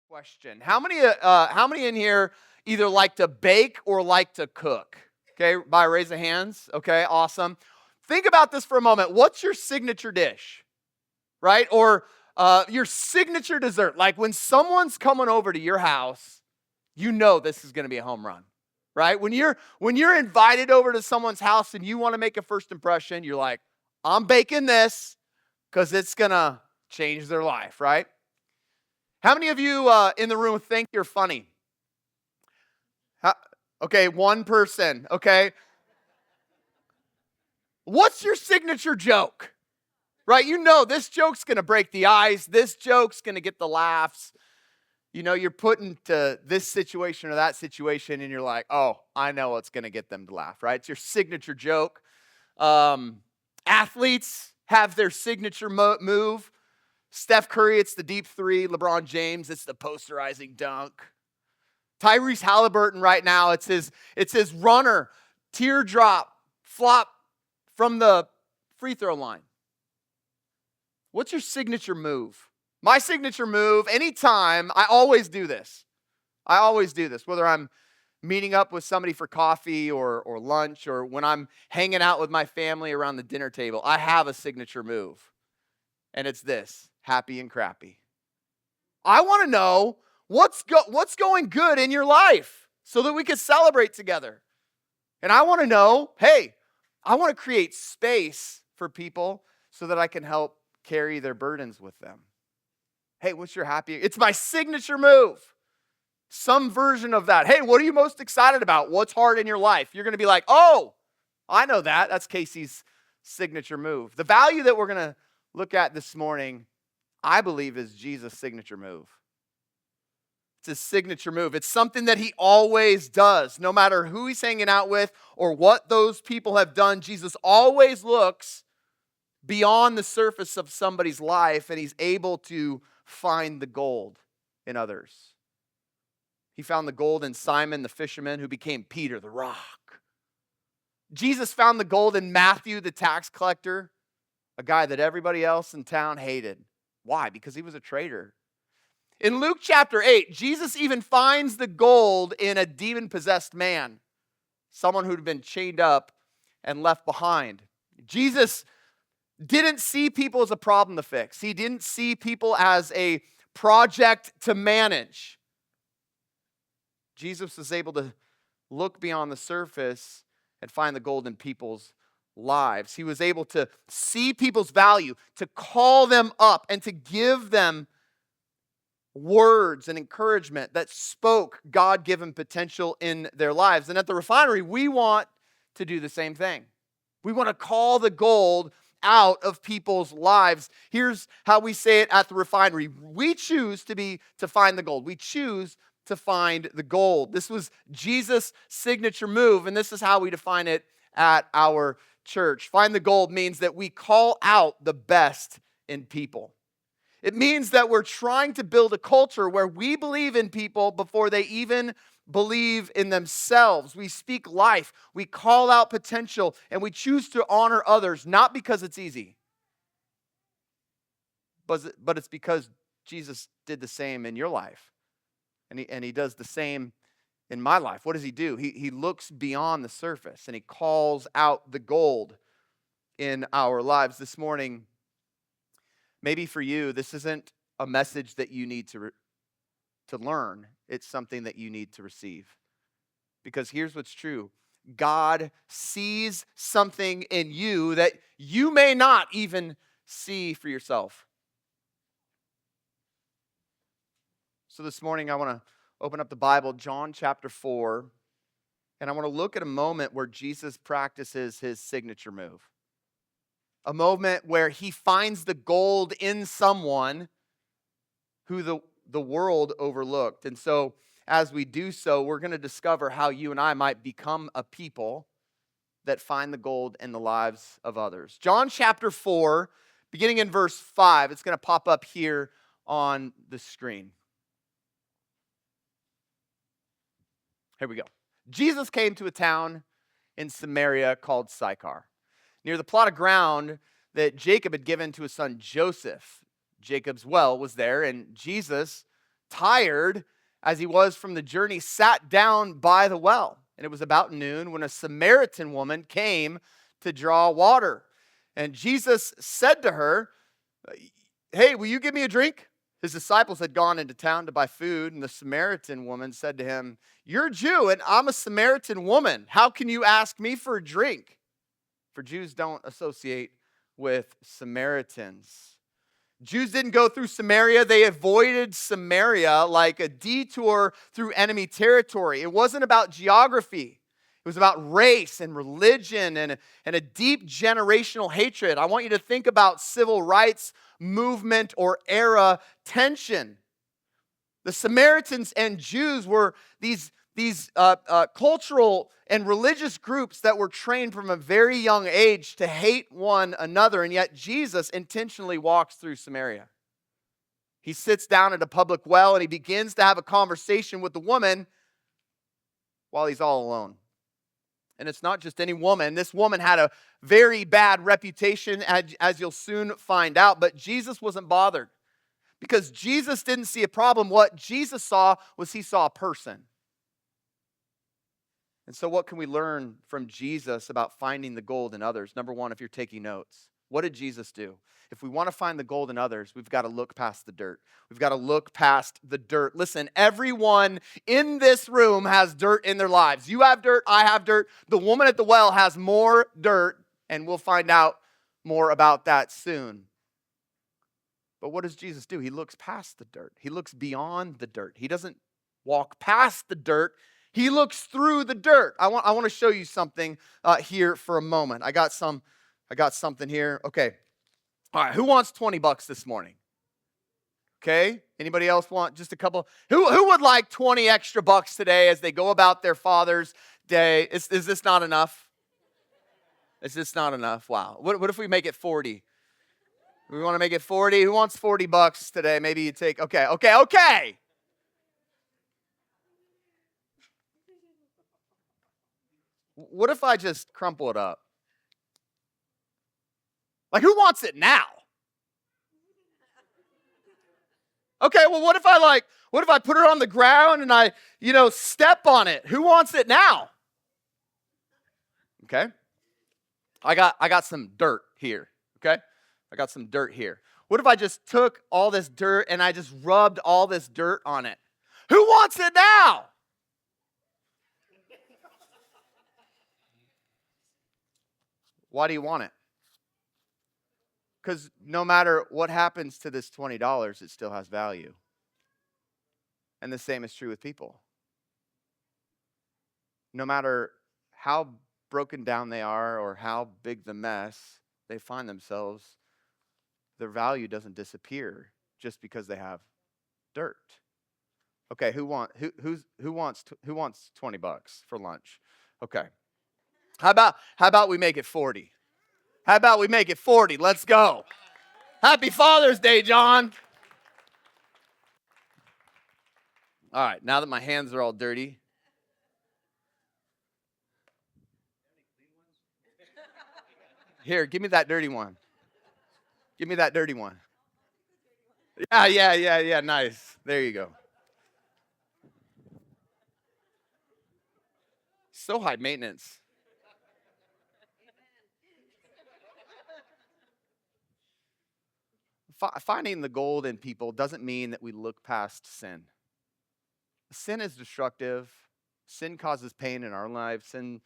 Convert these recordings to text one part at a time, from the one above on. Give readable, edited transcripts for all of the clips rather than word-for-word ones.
Question. How many in here either like to bake or like to cook? Okay, by raise of hands. Okay, awesome. Think about this for a moment. What's your signature dish, right? Or your signature dessert? Like when someone's coming over to your house, you know this is going to be a home run, right? When you're invited over to someone's house and you want to make a first impression, you're like, I'm baking this because it's gonna change their life, right? How many of you in the room think you're funny? How, okay, one person. Okay. What's your signature joke? Right? You know this joke's going to break the ice. This joke's going to get the laughs. You know, you're put into this situation or that situation, and you're like, oh, I know what's going to get them to laugh, right? It's your signature joke. Athletes have their signature move. Steph Curry, it's the deep three. LeBron James, it's the posterizing dunk. Tyrese Halliburton right now, it's his runner, teardrop, flop from the free throw line. What's your signature move? My signature move, anytime, I always do this. Whether I'm meeting up with somebody for coffee or lunch or when I'm hanging out with my family around the dinner table, I have a signature move. And it's this, happy and crappy. I want to know what's going good in your life so that we can celebrate together. And I want to know, hey, I want to create space for people so that I can help carry their burdens with them. Hey, what's your happy? It's my signature move. Some version of that. Hey, what are you most excited about? What's hard in your life? You're going to be like, oh, I know that. That's Casey's signature move. The value that we're going to look at this morning, I believe, is Jesus' signature move. It's his signature move. It's something that he always does. No matter who he's hanging out with or what those people have done, Jesus always looks beyond the surface of somebody's life, and he's able to find the gold in others. He found the gold in Simon the fisherman, who became Peter the rock. Jesus found the gold in Matthew the tax collector, a guy that everybody else in town hated. Why? Because he was a traitor. In Luke chapter 8, Jesus even finds the gold in a demon-possessed man, someone who'd been chained up and left behind. Jesus didn't see people as a problem to fix. He didn't see people as a project to manage. Jesus was able to look beyond the surface and find the gold in people's lives. He was able to see people's value, to call them up, and to give them words and encouragement that spoke God-given potential in their lives. And at the refinery, we want to do the same thing. We want to call the gold out of people's lives. Here's how we say it at the refinery. We choose to find the gold. We choose to find the gold. This was Jesus' signature move, and this is how we define it at our church. Find the gold means that we call out the best in people. It means that we're trying to build a culture where we believe in people before they even believe in themselves. We speak life, we call out potential, and we choose to honor others, not because it's easy, but it's because Jesus did the same in your life. And he does the same in my life. What does he do? He looks beyond the surface and he calls out the gold in our lives. This morning, maybe for you, this isn't a message that you need to learn. It's something that you need to receive. Because here's what's true. God sees something in you that you may not even see for yourself. So this morning, I want to open up the Bible, John chapter 4, and I want to look at a moment where Jesus practices his signature move. A moment where he finds the gold in someone who the world overlooked. And so as we do so, we're going to discover how you and I might become a people that find the gold in the lives of others. John chapter 4, beginning in verse 5, it's going to pop up here on the screen. Here we go. Jesus came to a town in Samaria called Sychar, near the plot of ground that Jacob had given to his son Joseph. Jacob's well was there, and Jesus tired as he was from the journey, sat down by the well. And it was about noon when a Samaritan woman came to draw water. And Jesus said to her, "Hey, will you give me a drink?" His disciples had gone into town to buy food, and the Samaritan woman said to him, "You're a Jew, and I'm a Samaritan woman. How can you ask me for a drink?" For Jews don't associate with Samaritans. Jews didn't go through Samaria. They avoided Samaria like a detour through enemy territory. It wasn't about geography. It was about race and religion and a deep generational hatred. I want you to think about civil rights movement or era tension. The Samaritans and Jews were these cultural and religious groups that were trained from a very young age to hate one another, and yet Jesus intentionally walks through Samaria. He sits down at a public well and he begins to have a conversation with the woman while he's all alone. And it's not just any woman. This woman had a very bad reputation, as you'll soon find out, but Jesus wasn't bothered because Jesus didn't see a problem. What Jesus saw was he saw a person. And so what can we learn from Jesus about finding the gold in others? Number one, if you're taking notes, what did Jesus do? If we want to find the gold in others, we've got to look past the dirt. We've got to look past the dirt. Listen, everyone in this room has dirt in their lives. You have dirt, I have dirt. The woman at the well has more dirt, and we'll find out more about that soon. But what does Jesus do? He looks past the dirt. He looks beyond the dirt. He doesn't walk past the dirt. He looks through the dirt. I want to show you something here for a moment. I got something here. Okay. All right. Who wants $20 this morning? Okay. Anybody else want just a couple? Who would like 20 extra bucks today as they go about their Father's Day? Is this not enough? Is this not enough? Wow. What if we make it 40? We want to make it 40. Who wants $40 today? Maybe you take. Okay. What if I just crumple it up? Like, who wants it now? Okay, well, what if I put it on the ground and I, step on it? Who wants it now? Okay. I got some dirt here, okay? I got some dirt here. What if I just took all this dirt and I just rubbed all this dirt on it? Who wants it now? Why do you want it? Because no matter what happens to this $20, it still has value. And the same is true with people. No matter how broken down they are or how big the mess they find themselves, their value doesn't disappear just because they have dirt. Okay, who wants $20 for lunch? Okay. How about we make it 40? How about we make it 40? Let's go. Happy Father's Day, John. All right, now that my hands are all dirty. Here, give me that dirty one. Give me that dirty one. Yeah, nice. There you go. So high maintenance. Finding the gold in people doesn't mean that we look past sin. Sin is destructive. Sin causes pain in our lives. Sin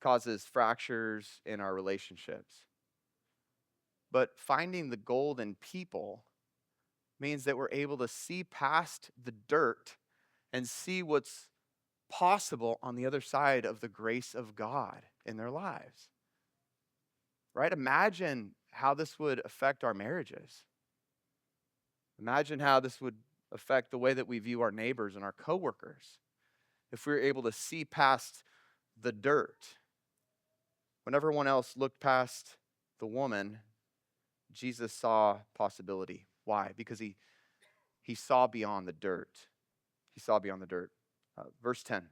causes fractures in our relationships. But finding the gold in people means that we're able to see past the dirt and see what's possible on the other side of the grace of God in their lives. Right? Imagine how this would affect our marriages. Imagine how this would affect the way that we view our neighbors and our coworkers if we were able to see past the dirt. When everyone else looked past the woman, Jesus saw possibility. Why? Because he saw beyond the dirt. He saw beyond the dirt. Verse 10.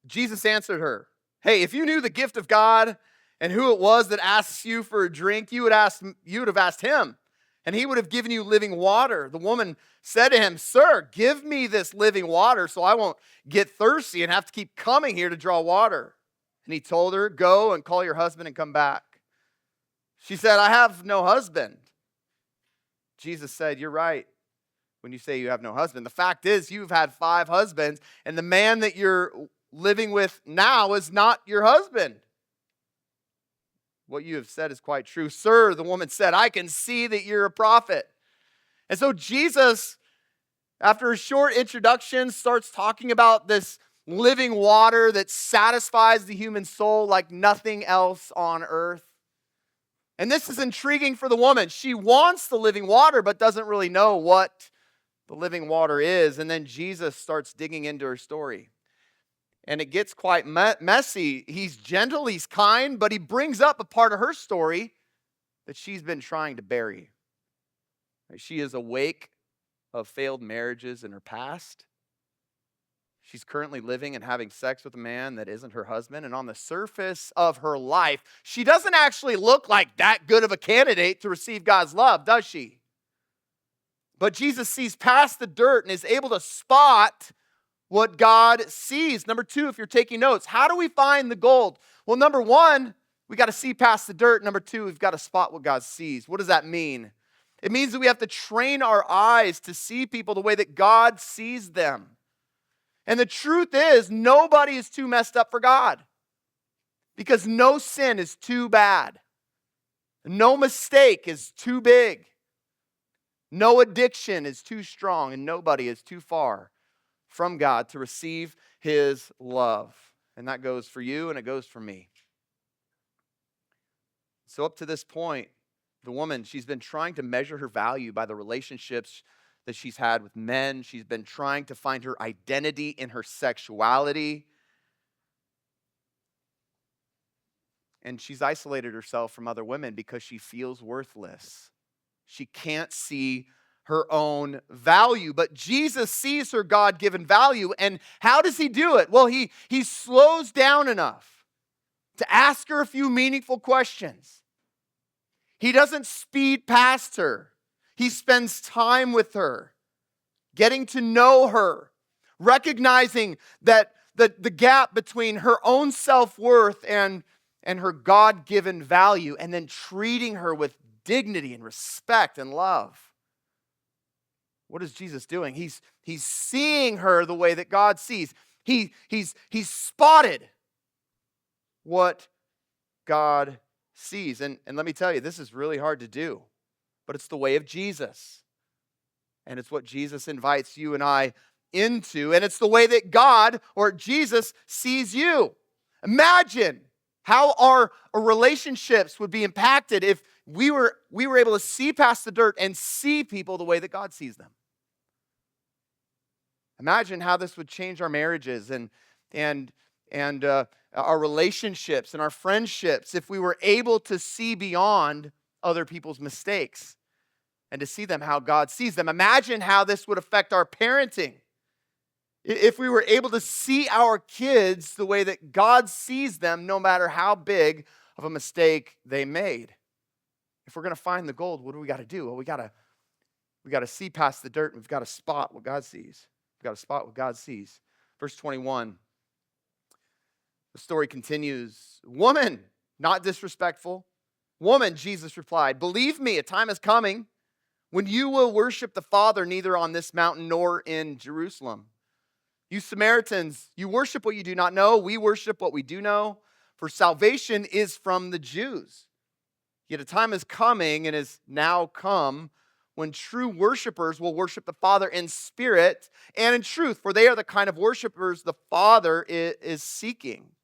Jesus answered her, "Hey, if you knew the gift of God and who it was that asks you for a drink, you would have asked him, and he would have given you living water. The woman said to him, "Sir, give me this living water so I won't get thirsty and have to keep coming here to draw water." And he told her, "Go and call your husband and come back." She said, "I have no husband." Jesus said, "You're right when you say you have no husband. The fact is you've had 5 husbands, and the man that you're living with now is not your husband. What you have said is quite true." "Sir," the woman said, "I can see that you're a prophet." And so Jesus, after a short introduction, starts talking about this living water that satisfies the human soul like nothing else on earth. And this is intriguing for the woman. She wants the living water, but doesn't really know what the living water is. And then Jesus starts digging into her story. And it gets quite messy. He's gentle, he's kind, but he brings up a part of her story that she's been trying to bury. She is awake of failed marriages in her past. She's currently living and having sex with a man that isn't her husband. And on the surface of her life, she doesn't actually look like that good of a candidate to receive God's love, does she? But Jesus sees past the dirt and is able to spot what God sees. Number 2, if you're taking notes, how do we find the gold? Well, number 1, we got to see past the dirt. Number 2, we've got to spot what God sees. What does that mean? It means that we have to train our eyes to see people the way that God sees them. And the truth is, nobody is too messed up for God, because no sin is too bad. No mistake is too big. No addiction is too strong, and nobody is too far from God to receive his love. And that goes for you and it goes for me. So up to this point, the woman, she's been trying to measure her value by the relationships that she's had with men. She's been trying to find her identity in her sexuality. And she's isolated herself from other women because she feels worthless. She can't see her own value. But Jesus sees her God-given value. And how does he do it? Well, he slows down enough to ask her a few meaningful questions. He doesn't speed past her. He spends time with her, getting to know her, recognizing that the gap between her own self-worth and her God-given value, and then treating her with dignity and respect and love. What is Jesus doing? He's seeing her the way that God sees. He's spotted what God sees. And let me tell you, this is really hard to do, but it's the way of Jesus. And it's what Jesus invites you and I into. And it's the way that God or Jesus sees you. Imagine how our relationships would be impacted if we were able to see past the dirt and see people the way that God sees them. Imagine how this would change our marriages and our relationships and our friendships if we were able to see beyond other people's mistakes and to see them how God sees them. Imagine how this would affect our parenting if we were able to see our kids the way that God sees them, no matter how big of a mistake they made. If we're going to find the gold, what do we got to do? Well, we got to see past the dirt, and we've got to spot what God sees. We've got to spot what God sees. Verse 21, the story continues. "Woman," not disrespectful. "Woman," Jesus replied, "believe me, a time is coming when you will worship the Father neither on this mountain nor in Jerusalem. You Samaritans, you worship what you do not know. We worship what we do know, for salvation is from the Jews. Yet a time is coming and is now come when true worshipers will worship the Father in spirit and in truth, for they are the kind of worshipers the Father is seeking."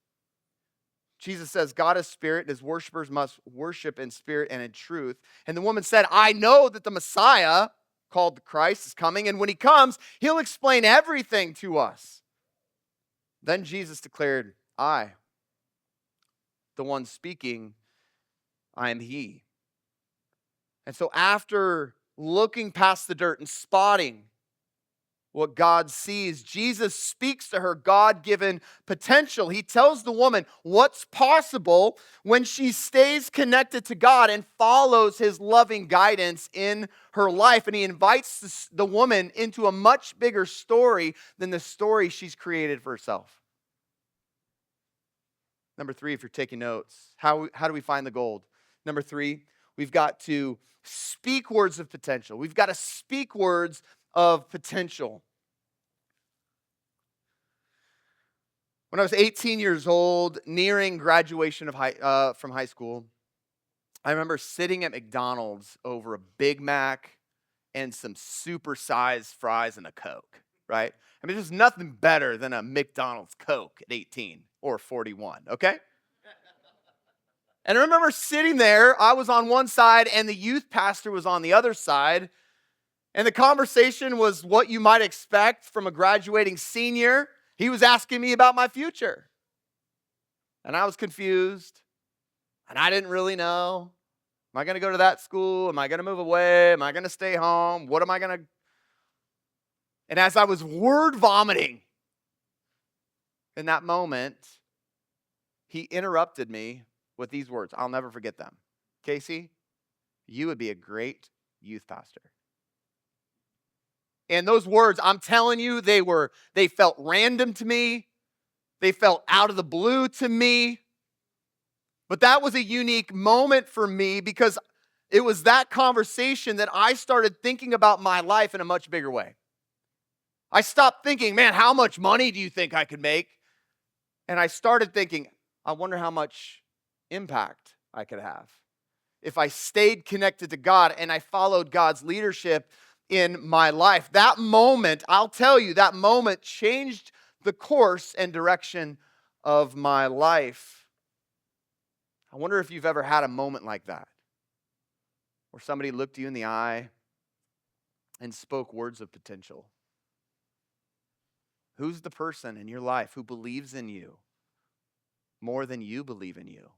Jesus says God is spirit, and his worshipers must worship in spirit and in truth. And the woman said, "I know that the Messiah, called the Christ, is coming, and when he comes, he'll explain everything to us." Then Jesus declared, "I, the one speaking, I am he." And so after looking past the dirt and spotting what God sees. Jesus speaks to her God-given potential. He tells the woman what's possible when she stays connected to God and follows his loving guidance in her life. And he invites the woman into a much bigger story than the story she's created for herself. Number 3, if you're taking notes, how do we find the gold? Number 3, we've got to speak words of potential. We've got to speak words of potential. When I was 18 years old, nearing graduation from high school, I remember sitting at McDonald's over a Big Mac and some super-sized fries and a Coke, right? I mean, there's nothing better than a McDonald's Coke at 18 or 41, okay? And I remember sitting there, I was on one side and the youth pastor was on the other side. And the conversation was what you might expect from a graduating senior. He was asking me about my future. And I was confused. And I didn't really know. Am I going to go to that school? Am I going to move away? Am I going to stay home? What am I going to... And as I was word vomiting in that moment, he interrupted me with these words. I'll never forget them. Casey, you would be a great youth pastor. And those words, I'm telling you, they felt random to me. They felt out of the blue to me. But that was a unique moment for me because it was that conversation that I started thinking about my life in a much bigger way. I stopped thinking, man, how much money do you think I could make? And I started thinking, I wonder how much impact I could have if I stayed connected to God and I followed God's leadership in my life. That moment, I'll tell you, that moment changed the course and direction of my life. I wonder if you've ever had a moment like that, where somebody looked you in the eye and spoke words of potential. Who's the person in your life who believes in you more than you believe in you?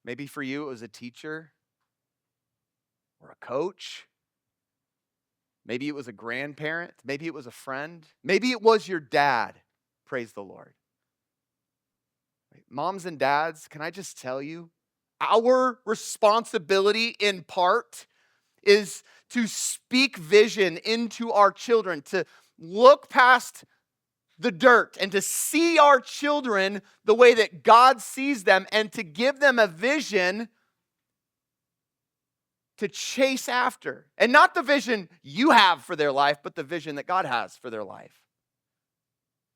Maybe for you it was a teacher or a coach. Maybe it was a grandparent. Maybe it was a friend. Maybe it was your dad. Praise the Lord. Moms and dads, can I just tell you, our responsibility in part is to speak vision into our children, to look past the dirt and to see our children the way that God sees them and to give them a vision to chase after. And not the vision you have for their life, but the vision that God has for their life.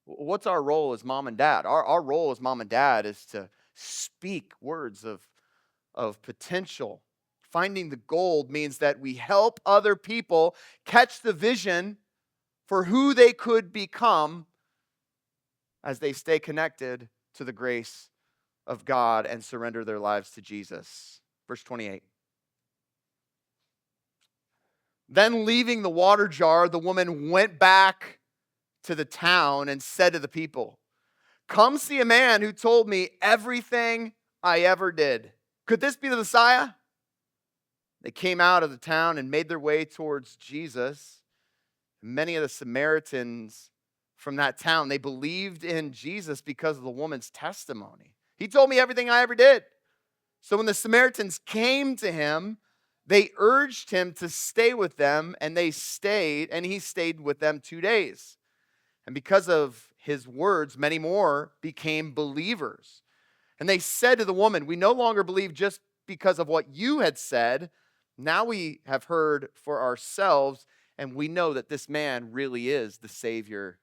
What's our role as mom and dad? Our role as mom and dad is to speak words of potential. Finding the gold means that we help other people catch the vision for who they could become as they stay connected to the grace of God and surrender their lives to Jesus. Verse 28. Then leaving the water jar, the woman went back to the town and said to the people, "Come see a man who told me everything I ever did." Could this be the Messiah? They came out of the town and made their way towards Jesus. Many of the Samaritans from that town, they believed in Jesus because of the woman's testimony. He told me everything I ever did. So when the Samaritans came to him, they urged him to stay with them, and he stayed with them 2 days. And because of his words, many more became believers. And they said to the woman, "We no longer believe just because of what you had said. Now we have heard for ourselves, and we know that this man really is the Savior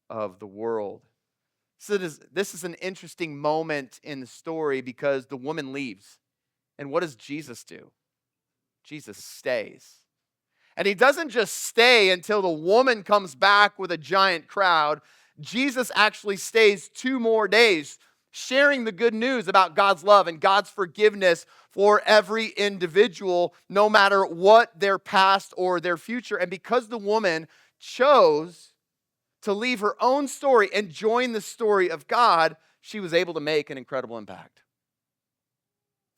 of the world." So this is an interesting moment in the story because the woman leaves. And what does Jesus do? Jesus stays. And he doesn't just stay until the woman comes back with a giant crowd. Jesus actually stays 2 more days, sharing the good news about God's love and God's forgiveness for every individual, no matter what their past or their future. And because the woman chose to leave her own story and join the story of God, she was able to make an incredible impact.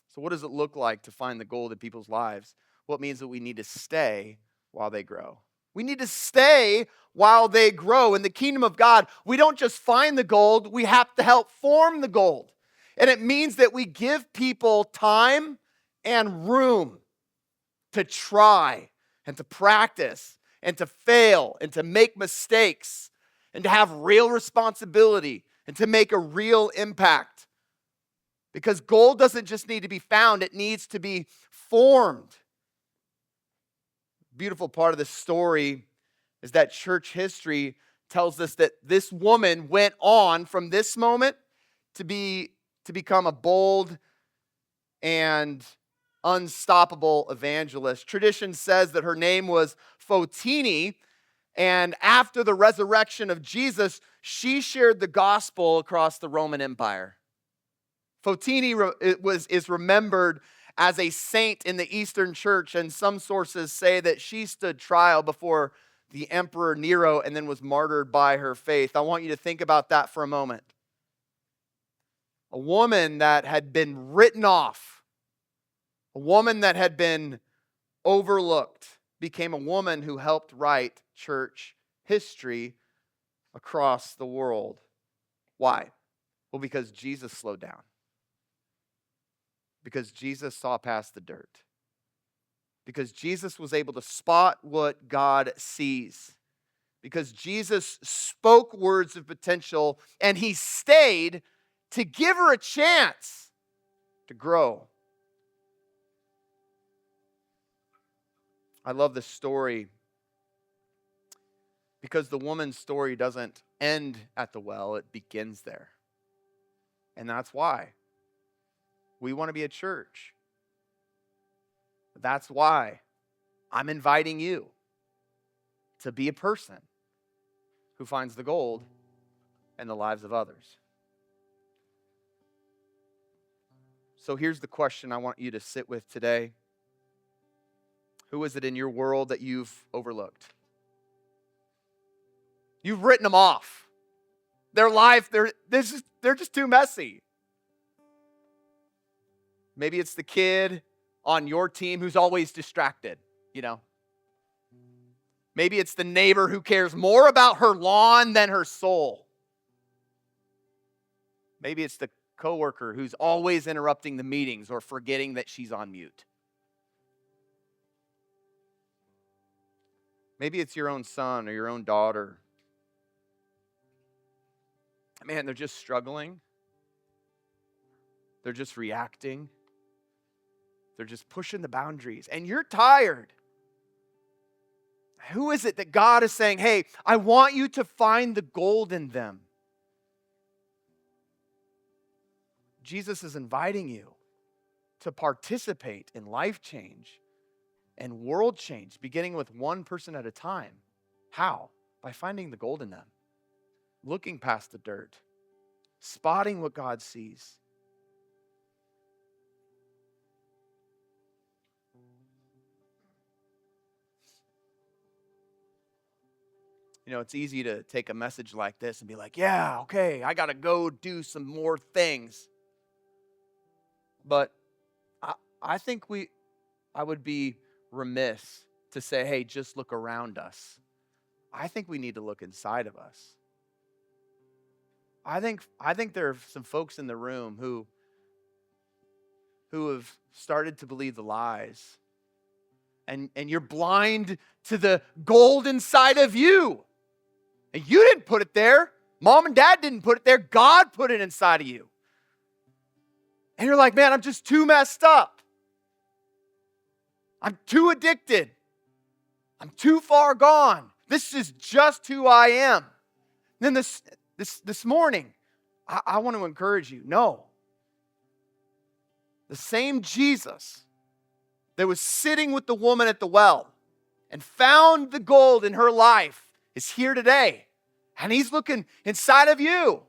So what does it look like to find the gold in people's lives? Well, it means that we need to stay while they grow. We need to stay while they grow. In the kingdom of God, we don't just find the gold, we have to help form the gold. And it means that we give people time and room to try and to practice and to fail and to make mistakes and to have real responsibility and to make a real impact. Because gold doesn't just need to be found, it needs to be formed. Beautiful part of the story is that church history tells us that this woman went on from this moment to become a bold and unstoppable evangelist. Tradition says that her name was Fotini, and after the resurrection of Jesus, she shared the gospel across the Roman Empire. Fotini is remembered as a saint in the Eastern Church, and some sources say that she stood trial before the Emperor Nero and then was martyred by her faith. I want you to think about that for a moment. A woman that had been written off, a woman that had been overlooked, became a woman who helped write church history across the world. Why? Well, because Jesus slowed down. Because Jesus saw past the dirt. Because Jesus was able to spot what God sees. Because Jesus spoke words of potential and he stayed to give her a chance to grow. I love this story because the woman's story doesn't end at the well, it begins there. And that's why we want to be a church. That's why I'm inviting you to be a person who finds the gold in the lives of others. So here's the question I want you to sit with today. Who is it in your world that you've overlooked? You've written them off. Their life, they're just too messy. Maybe it's the kid on your team who's always distracted, Maybe it's the neighbor who cares more about her lawn than her soul. Maybe it's the coworker who's always interrupting the meetings or forgetting that she's on mute. Maybe it's your own son or your own daughter. Man, they're just struggling. They're just reacting. They're just pushing the boundaries. And you're tired. Who is it that God is saying, hey, I want you to find the gold in them? Jesus is inviting you to participate in life change and world change, beginning with one person at a time. How? By finding the gold in them, looking past the dirt, spotting what God sees. It's easy to take a message like this and be like, yeah, okay, I got to go do some more things. But I think I would be remiss to say, hey, just look around us. I think we need to look inside of us. I think there are some folks in the room who have started to believe the lies. And you're blind to the gold inside of you. And you didn't put it there. Mom and dad didn't put it there. God put it inside of you. And you're like, man, I'm just too messed up. I'm too addicted. I'm too far gone. This is just who I am. And then this morning, I want to encourage you. No. The same Jesus that was sitting with the woman at the well and found the gold in her life is here today. And he's looking inside of you.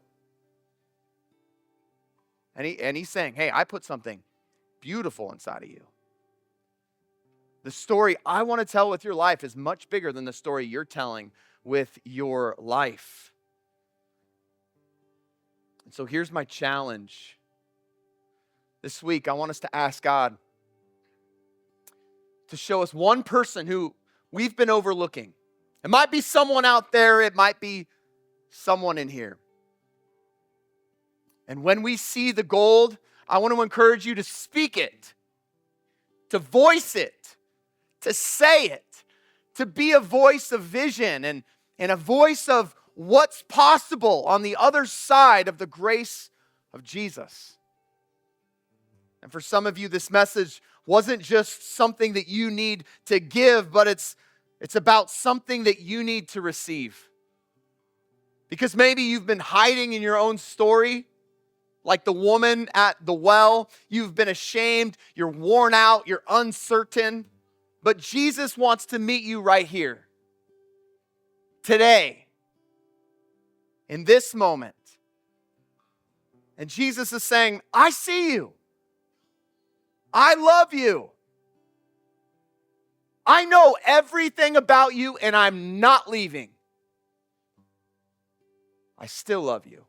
And he's saying, hey, I put something beautiful inside of you. The story I want to tell with your life is much bigger than the story you're telling with your life. And so here's my challenge. This week, I want us to ask God to show us one person who we've been overlooking. It might be someone out there. It might be someone in here. And when we see the gold, I want to encourage you to speak it, to voice it, to say it, to be a voice of vision and a voice of what's possible on the other side of the grace of Jesus. And for some of you, this message wasn't just something that you need to give, but it's about something that you need to receive. Because maybe you've been hiding in your own story, like the woman at the well. You've been ashamed, you're worn out, you're uncertain. But Jesus wants to meet you right here, today, in this moment. And Jesus is saying, I see you. I love you. I know everything about you, and I'm not leaving. I still love you.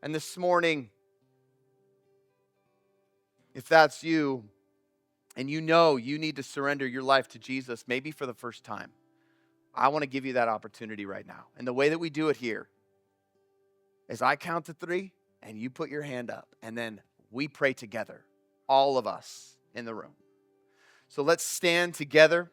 And this morning, if that's you, and you know you need to surrender your life to Jesus, maybe for the first time, I want to give you that opportunity right now. And the way that we do it here is I count to 3, and you put your hand up, and then we pray together, all of us in the room. So let's stand together.